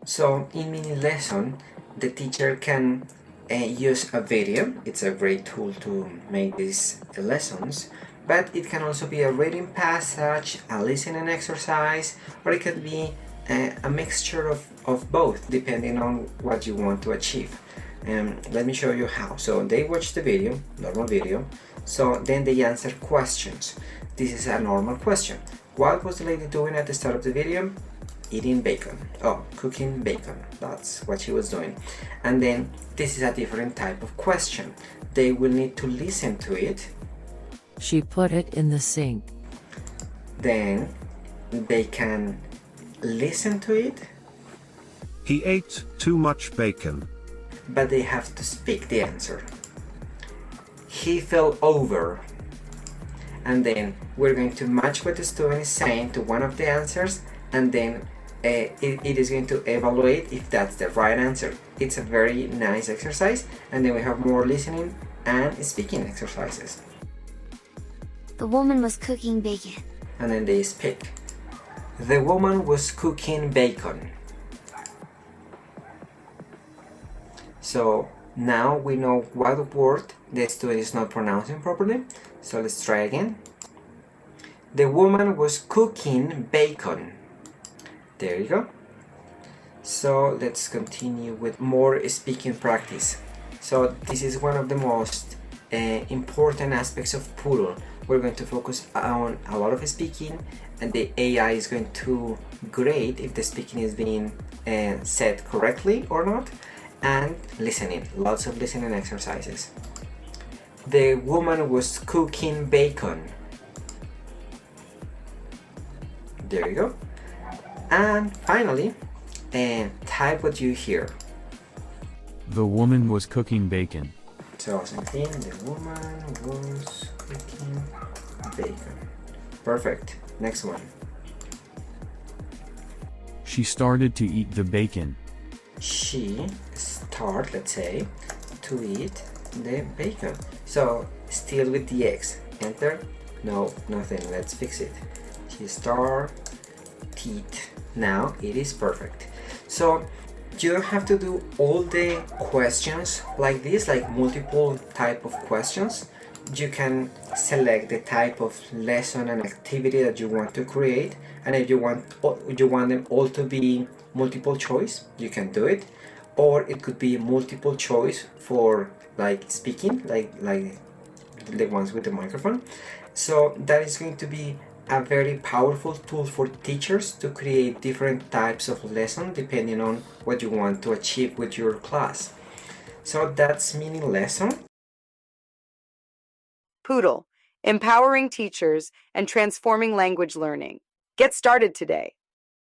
So in MiniLesson, the teacher can use a video. It's a great tool to make these lessons, but it can also be a reading passage, a listening exercise, or it could be a mixture of both, depending on what you want to achieve. Let me show you how. So they watch the video, normal video, so then they answer questions. This is a normal question. What was the lady doing at the start of the video? Eating bacon. Oh, cooking bacon. That's what she was doing. And then this is a different type of question. They will need to listen to it. She put it in the sink. Then they can listen to it. He ate too much bacon. But they have to speak the answer. He fell over. And then we're going to match what the student is saying to one of the answers, and then it is going to evaluate if that's the right answer. It's a very nice exercise, and then we have more listening and speaking exercises. The woman was cooking bacon. And then they speak. The woman was cooking bacon. So now we know what word the student is not pronouncing properly. So let's try again. The woman was cooking bacon. There you go. So let's continue with more speaking practice. So this is one of the most important aspects of Poodle. We're going to focus on a lot of speaking, and the AI is going to grade if the speaking is being said correctly or not, and listening, lots of listening exercises. The woman was cooking bacon. There you go. And finally, type what you hear. The woman was cooking bacon. So same thing, the woman was cooking bacon. Perfect. Next one. She started to eat the bacon. She started, let's say, to eat the bacon. So still with the X. Enter. No, nothing. Let's fix it. She started to eat. Now it is perfect. So you don't have to do all the questions like this, like multiple type of questions. You can select the type of lesson and activity that you want to create, and if you want them all to be multiple choice, you can do it, or it could be multiple choice for like speaking, like the ones with the microphone. So that is going to be a very powerful tool for teachers to create different types of lesson depending on what you want to achieve with your class. So that's MiniLesson. Poodle, empowering teachers and transforming language learning. Get started today.